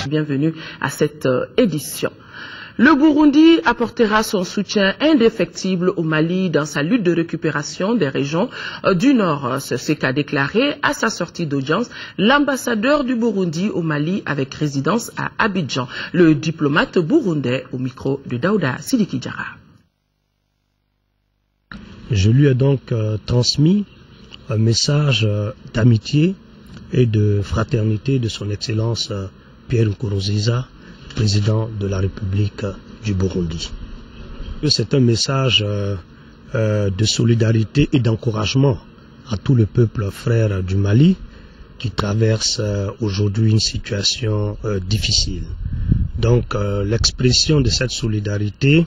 Bienvenue à cette édition. Le Burundi apportera son soutien indéfectible au Mali dans sa lutte de récupération des régions du Nord. C'est ce qu'a déclaré à sa sortie d'audience l'ambassadeur du Burundi au Mali avec résidence à Abidjan, le diplomate burundais au micro de Daouda Sidiki Diarra. Je lui ai donc transmis un message d'amitié et de fraternité de son Excellence Pierre Nkurunziza, président de la République du Burundi. C'est un message de solidarité et d'encouragement à tout le peuple frère du Mali qui traverse aujourd'hui une situation difficile. Donc l'expression de cette solidarité,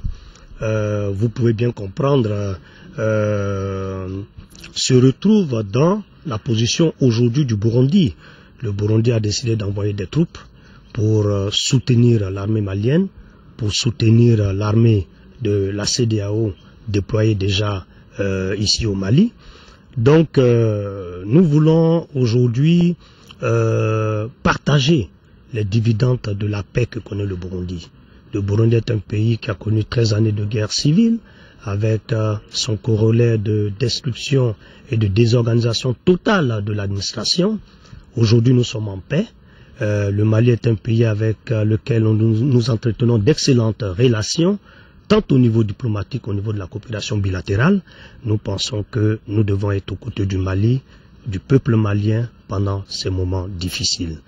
vous pouvez bien comprendre, se retrouve dans la position aujourd'hui du Burundi. Le Burundi a décidé d'envoyer des troupes pour soutenir l'armée malienne, pour soutenir l'armée de la CEDEAO déployée déjà ici au Mali. Donc nous voulons aujourd'hui partager les dividendes de la paix que connaît le Burundi. Le Burundi est un pays qui a connu 13 années de guerre civile, avec son corollaire de destruction et de désorganisation totale de l'administration. Aujourd'hui nous sommes en paix. Le Mali est un pays avec lequel nous entretenons d'excellentes relations, tant au niveau diplomatique qu'au niveau de la coopération bilatérale. Nous pensons que nous devons être aux côtés du Mali, du peuple malien pendant ces moments difficiles.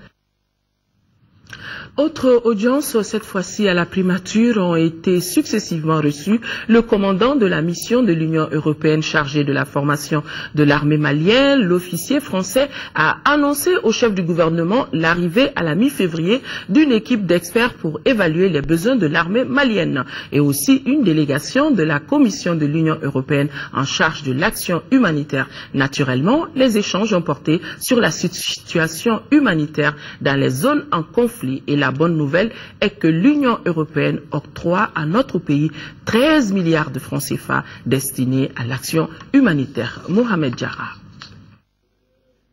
Autre audience, cette fois-ci à la primature, ont été successivement reçus le commandant de la mission de l'Union européenne chargée de la formation de l'armée malienne. L'officier français a annoncé au chef du gouvernement l'arrivée à la mi-février d'une équipe d'experts pour évaluer les besoins de l'armée malienne et aussi une délégation de la Commission de l'Union européenne en charge de l'action humanitaire. Naturellement, les échanges ont porté sur la situation humanitaire dans les zones en conflit et la bonne nouvelle est que l'Union européenne octroie à notre pays 13 milliards de francs CFA destinés à l'action humanitaire. Mohamed Diarra.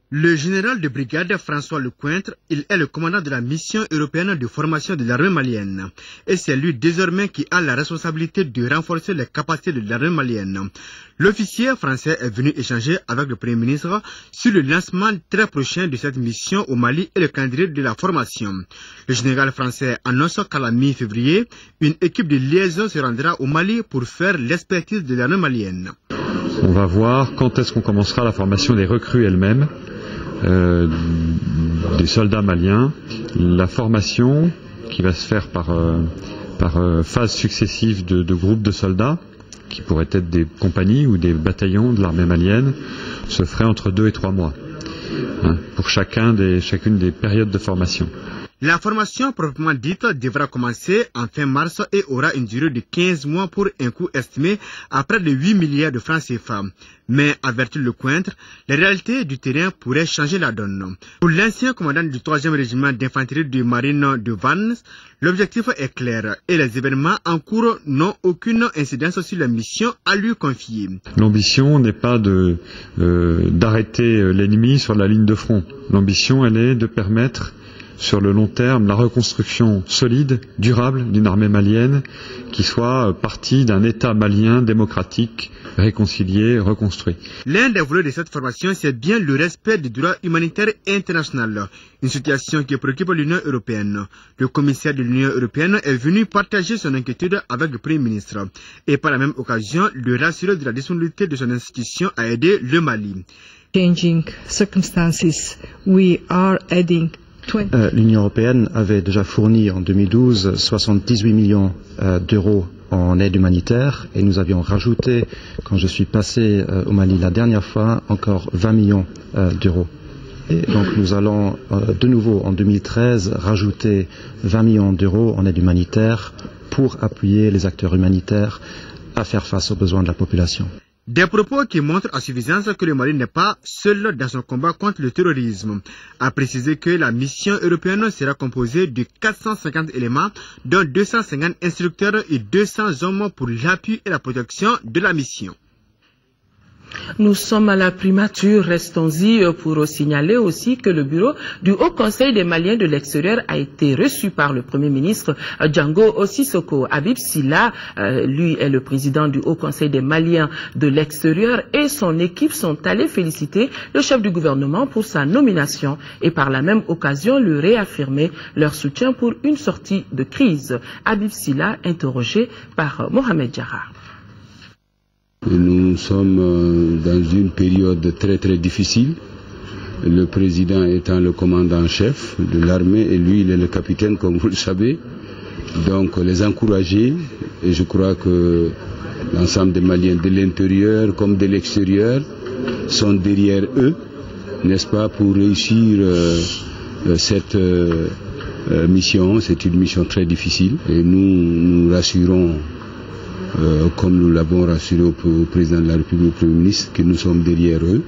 Le général de brigade François Lecointre, il est le commandant de la mission européenne de formation de l'armée malienne. Et c'est lui désormais qui a la responsabilité de renforcer les capacités de l'armée malienne. L'officier français est venu échanger avec le Premier ministre sur le lancement très prochain de cette mission au Mali et le calendrier de la formation. Le général français annonce qu'à la mi-février, une équipe de liaison se rendra au Mali pour faire l'expertise de l'armée malienne. On va voir quand est-ce qu'on commencera la formation des recrues elles-mêmes, des soldats maliens, la formation qui va se faire par phase successive de groupes de soldats, qui pourraient être des compagnies ou des bataillons de l'armée malienne, se ferait entre 2 et 3 mois, pour chacune des périodes de formation. La formation proprement dite devra commencer en fin mars et aura une durée de 15 mois pour un coût estimé à près de 8 milliards de francs CFA. Mais, avertit Lecointre, les réalités du terrain pourraient changer la donne. Pour l'ancien commandant du 3e régiment d'infanterie de marine de Vannes, l'objectif est clair et les événements en cours n'ont aucune incidence sur la mission à lui confier. L'ambition n'est pas d'arrêter l'ennemi sur la ligne de front. L'ambition, elle est de permettre sur le long terme la reconstruction solide, durable d'une armée malienne qui soit partie d'un État malien démocratique, réconcilié, reconstruit. L'un des volets de cette formation, c'est bien le respect des droits humanitaires internationaux, une situation qui préoccupe l'Union européenne. Le commissaire de l'Union européenne est venu partager son inquiétude avec le Premier ministre et par la même occasion le rassurer de la disponibilité de son institution à aider le Mali. Changing circumstances, we are adding L'Union européenne avait déjà fourni en 2012 78 millions d'euros en aide humanitaire et nous avions rajouté, quand je suis passé au Mali la dernière fois, encore 20 millions d'euros. Et donc nous allons de nouveau en 2013 rajouter 20 millions d'euros en aide humanitaire pour appuyer les acteurs humanitaires à faire face aux besoins de la population. Des propos qui montrent à suffisance que le Mali n'est pas seul dans son combat contre le terrorisme. A précisé que la mission européenne sera composée de 450 éléments, dont 250 instructeurs et 200 hommes pour l'appui et la protection de la mission. Nous sommes à la primature, restons-y pour signaler aussi que le bureau du Haut Conseil des Maliens de l'extérieur a été reçu par le Premier ministre Django Sissoko. Habib Silla, lui est le président du Haut Conseil des Maliens de l'extérieur, et son équipe sont allés féliciter le chef du gouvernement pour sa nomination et par la même occasion lui réaffirmer leur soutien pour une sortie de crise. Habib Silla, interrogé par Mohamed Diarra. Nous sommes dans une période très difficile. Le président étant le commandant-chef de l'armée et lui il est le capitaine comme vous le savez. Donc les encourager, et je crois que l'ensemble des Maliens de l'intérieur comme de l'extérieur sont derrière eux, n'est-ce pas, pour réussir cette mission. C'est une mission très difficile et nous rassurons, comme nous l'avons rassuré au président de la République, au Premier ministre, que nous sommes derrière eux.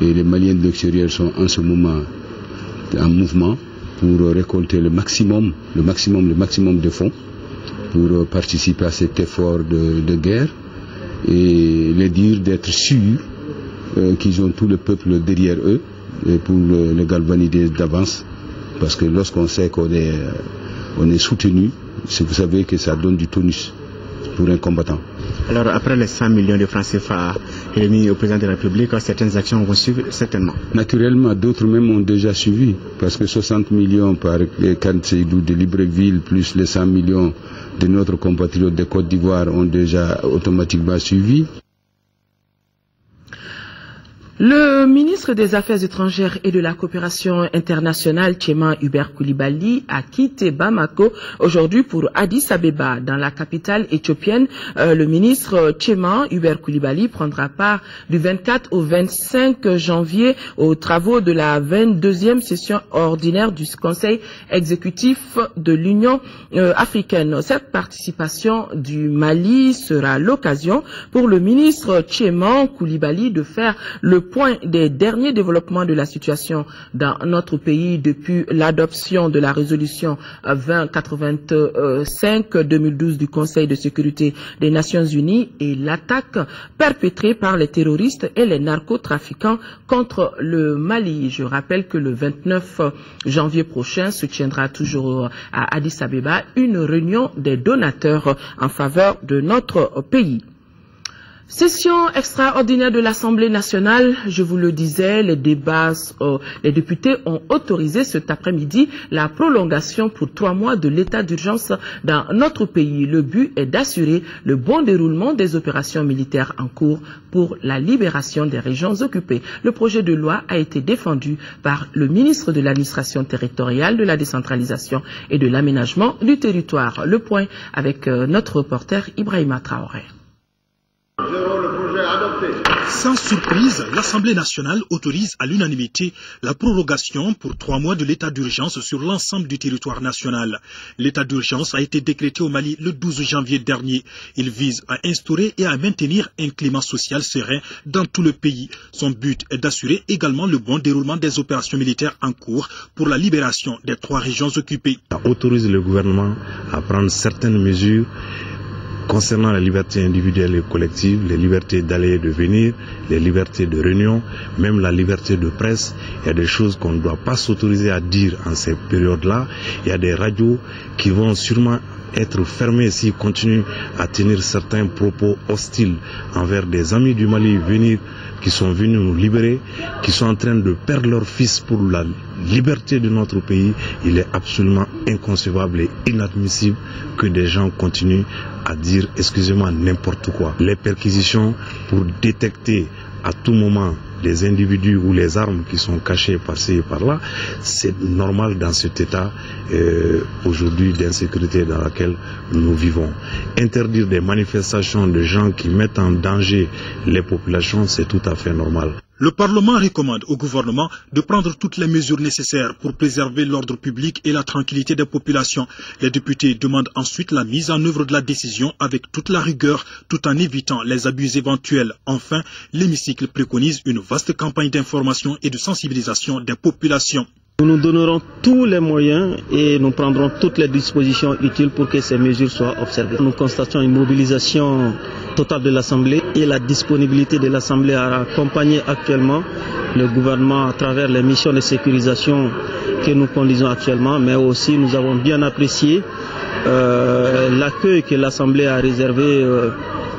Et les Maliens de l'extérieur sont en ce moment en mouvement pour récolter le maximum de fonds pour participer à cet effort de guerre et les dire d'être sûrs qu'ils ont tout le peuple derrière eux et pour le galvaniser d'avance. Parce que lorsqu'on sait qu'on est soutenu, vous savez que ça donne du tonus pour un combattant. Alors après les 100 millions de francs CFA remis au président de la République, certaines actions vont suivre certainement. Naturellement, d'autres même ont déjà suivi, parce que 60 millions par Kane Seydou de Libreville, plus les 100 millions de notre compatriote de Côte d'Ivoire ont déjà automatiquement suivi. Le ministre des Affaires étrangères et de la coopération internationale, Tchéma Hubert Coulibaly, a quitté Bamako aujourd'hui pour Addis Abeba, dans la capitale éthiopienne. Le ministre Tchéma Hubert Coulibaly prendra part du 24 au 25 janvier aux travaux de la 22e session ordinaire du Conseil exécutif de l'Union africaine. Cette participation du Mali sera l'occasion pour le ministre Tchéma Coulibaly de faire le point des derniers développements de la situation dans notre pays depuis l'adoption de la résolution 2085-2012 du Conseil de sécurité des Nations Unies et l'attaque perpétrée par les terroristes et les narcotrafiquants contre le Mali. Je rappelle que le 29 janvier prochain se tiendra toujours à Addis Abeba une réunion des donateurs en faveur de notre pays. Session extraordinaire de l'Assemblée nationale, je vous le disais, les députés ont autorisé cet après-midi la prolongation pour 3 mois de l'état d'urgence dans notre pays. Le but est d'assurer le bon déroulement des opérations militaires en cours pour la libération des régions occupées. Le projet de loi a été défendu par le ministre de l'administration territoriale, de la décentralisation et de l'aménagement du territoire. Le point avec notre reporter Ibrahima Traoré. Sans surprise, l'Assemblée nationale autorise à l'unanimité la prorogation pour 3 mois de l'état d'urgence sur l'ensemble du territoire national. L'état d'urgence a été décrété au Mali le 12 janvier dernier. Il vise à instaurer et à maintenir un climat social serein dans tout le pays. Son but est d'assurer également le bon déroulement des opérations militaires en cours pour la libération des 3 régions occupées. Ça autorise le gouvernement à prendre certaines mesures concernant la liberté individuelle et collective, les libertés d'aller et de venir, les libertés de réunion, même la liberté de presse. Il y a des choses qu'on ne doit pas s'autoriser à dire en ces périodes-là. Il y a des radios qui vont sûrement être fermées s'ils continuent à tenir certains propos hostiles envers des amis du Mali qui sont venus nous libérer, qui sont en train de perdre leur fils pour la liberté de notre pays. Il est absolument inconcevable et inadmissible que des gens continuent à dire, excusez-moi, n'importe quoi. Les perquisitions pour détecter à tout moment les individus ou les armes qui sont cachées par-ci et par-là, c'est normal dans cet état aujourd'hui d'insécurité dans lequel nous vivons. Interdire des manifestations de gens qui mettent en danger les populations, c'est tout à fait normal. Le Parlement recommande au gouvernement de prendre toutes les mesures nécessaires pour préserver l'ordre public et la tranquillité des populations. Les députés demandent ensuite la mise en œuvre de la décision avec toute la rigueur, tout en évitant les abus éventuels. Enfin, l'hémicycle préconise une vaste campagne d'information et de sensibilisation des populations. Nous nous donnerons tous les moyens et nous prendrons toutes les dispositions utiles pour que ces mesures soient observées. Nous constatons une mobilisation totale de l'Assemblée et la disponibilité de l'Assemblée à accompagner actuellement le gouvernement à travers les missions de sécurisation que nous conduisons actuellement, mais aussi nous avons bien apprécié l'accueil que l'Assemblée a réservé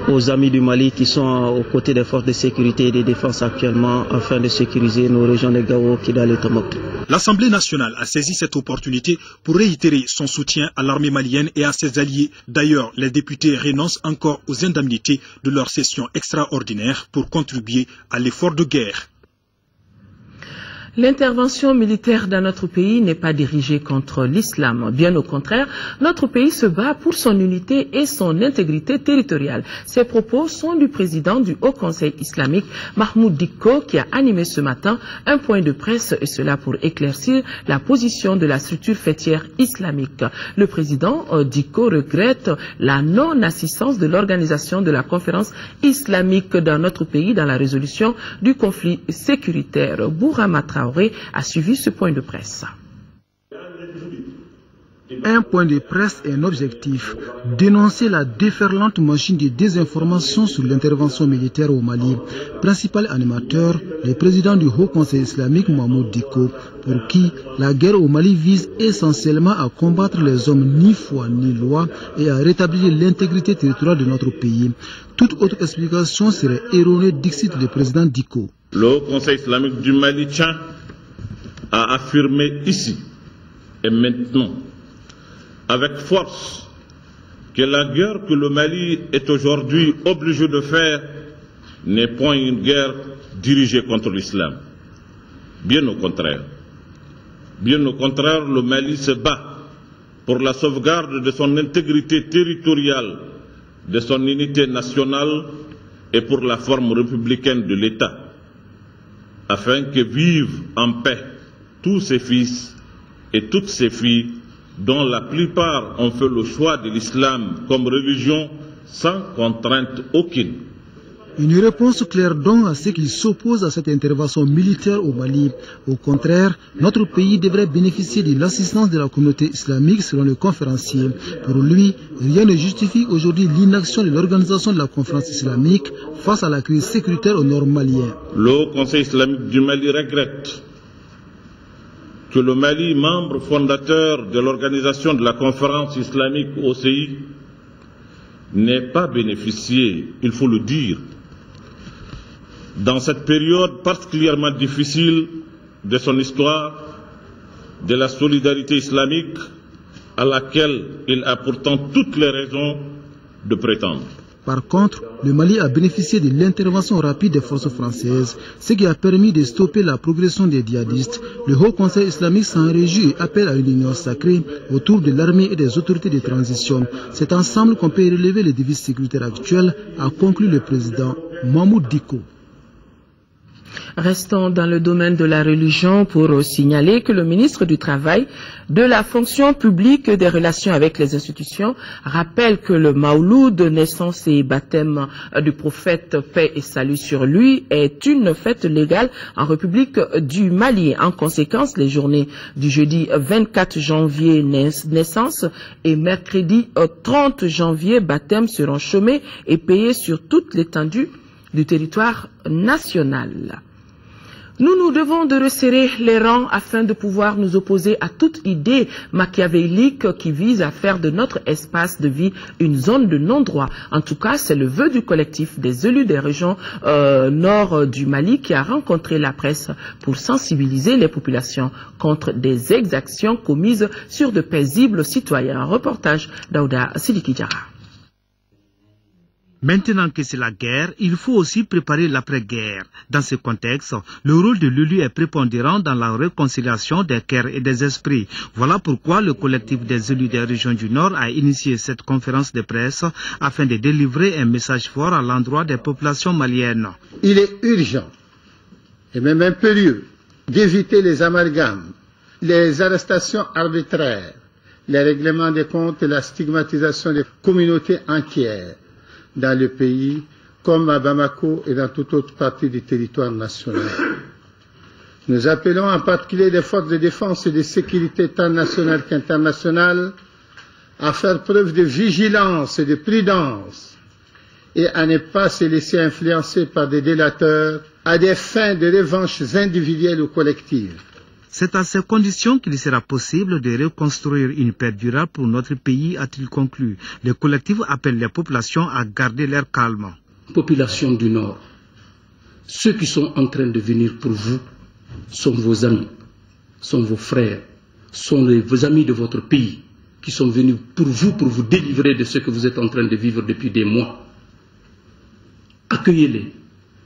aux amis du Mali qui sont aux côtés des forces de sécurité et de défense actuellement afin de sécuriser nos régions de Gao, Kidal et Tombouctou. L'Assemblée nationale a saisi cette opportunité pour réitérer son soutien à l'armée malienne et à ses alliés. D'ailleurs, les députés renoncent encore aux indemnités de leur session extraordinaire pour contribuer à l'effort de guerre. L'intervention militaire dans notre pays n'est pas dirigée contre l'islam. Bien au contraire, notre pays se bat pour son unité et son intégrité territoriale. Ces propos sont du président du Haut Conseil islamique, Mahmoud Dicko, qui a animé ce matin un point de presse, et cela pour éclaircir la position de la structure fêtière islamique. Le président Dicko regrette la non-assistance de l'organisation de la conférence islamique dans notre pays dans la résolution du conflit sécuritaire. Bourama Traoré a suivi ce point de presse. Un point de presse et un objectif, dénoncer la déferlante machine de désinformation sur l'intervention militaire au Mali. Principal animateur, le président du Haut Conseil islamique Mahmoud Dicko, pour qui la guerre au Mali vise essentiellement à combattre les hommes ni foi ni loi et à rétablir l'intégrité territoriale de notre pays. Toute autre explication serait erronée, dixit le président Dicko. Le Haut Conseil islamique du Mali tient à affirmer ici et maintenant avec force que la guerre que le Mali est aujourd'hui obligé de faire n'est point une guerre dirigée contre l'islam. Bien au contraire. Bien au contraire, le Mali se bat pour la sauvegarde de son intégrité territoriale, de son unité nationale et pour la forme républicaine de l'État, afin que vivent en paix tous ses fils et toutes ses filles, dont la plupart ont fait le choix de l'islam comme religion sans contrainte aucune. Une réponse claire donc à ceux qui s'opposent à cette intervention militaire au Mali. Au contraire, notre pays devrait bénéficier de l'assistance de la communauté islamique selon le conférencier. Pour lui, rien ne justifie aujourd'hui l'inaction de l'organisation de la conférence islamique face à la crise sécuritaire au nord malien. Le Haut Conseil islamique du Mali regrette que le Mali, membre fondateur de l'organisation de la conférence islamique OCI, n'ait pas bénéficié, il faut le dire, dans cette période particulièrement difficile de son histoire, de la solidarité islamique à laquelle il a pourtant toutes les raisons de prétendre. Par contre, le Mali a bénéficié de l'intervention rapide des forces françaises, ce qui a permis de stopper la progression des djihadistes. Le Haut Conseil islamique s'en réjouit et appelle à une union sacrée autour de l'armée et des autorités de transition. C'est ensemble qu'on peut relever les défis sécuritaires actuels, a conclu le président Mahmoud Dicko. Restons dans le domaine de la religion pour signaler que le ministre du Travail, de la fonction publique et des relations avec les institutions rappelle que le Maouloud, naissance et baptême du prophète, paix et salut sur lui, est une fête légale en République du Mali. En conséquence, les journées du jeudi 24 janvier naissance et mercredi 30 janvier baptême seront chômés et payés sur toute l'étendue du territoire national. Nous devons de resserrer les rangs afin de pouvoir nous opposer à toute idée machiavélique qui vise à faire de notre espace de vie une zone de non-droit. En tout cas, c'est le vœu du collectif des élus des régions nord du Mali qui a rencontré la presse pour sensibiliser les populations contre des exactions commises sur de paisibles citoyens. Un reportage d'Aouda Sidiki Diarra. Maintenant que c'est la guerre, il faut aussi préparer l'après-guerre. Dans ce contexte, le rôle de l'élu est prépondérant dans la réconciliation des cœurs et des esprits. Voilà pourquoi le collectif des élus des régions du Nord a initié cette conférence de presse afin de délivrer un message fort à l'endroit des populations maliennes. Il est urgent et même impérieux d'éviter les amalgames, les arrestations arbitraires, les règlements des comptes et la stigmatisation des communautés entières dans le pays, comme à Bamako et dans toute autre partie du territoire national. Nous appelons en particulier les forces de défense et de sécurité tant nationales qu'internationales à faire preuve de vigilance et de prudence et à ne pas se laisser influencer par des délateurs à des fins de revanches individuelles ou collectives. C'est à ces conditions qu'il sera possible de reconstruire une paix durable pour notre pays, a-t-il conclu. Le collectif appelle les populations à garder leur calme. Population du Nord, ceux qui sont en train de venir pour vous sont vos amis, sont vos frères, sont vos amis de votre pays qui sont venus pour vous délivrer de ce que vous êtes en train de vivre depuis des mois. Accueillez-les,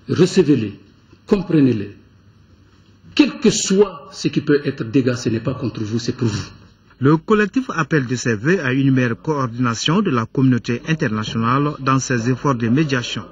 recevez-les, comprenez-les. Quel que soit ce qui peut être dégâts, ce n'est pas contre vous, c'est pour vous. Le collectif appelle de ses vœux à une meilleure coordination de la communauté internationale dans ses efforts de médiation.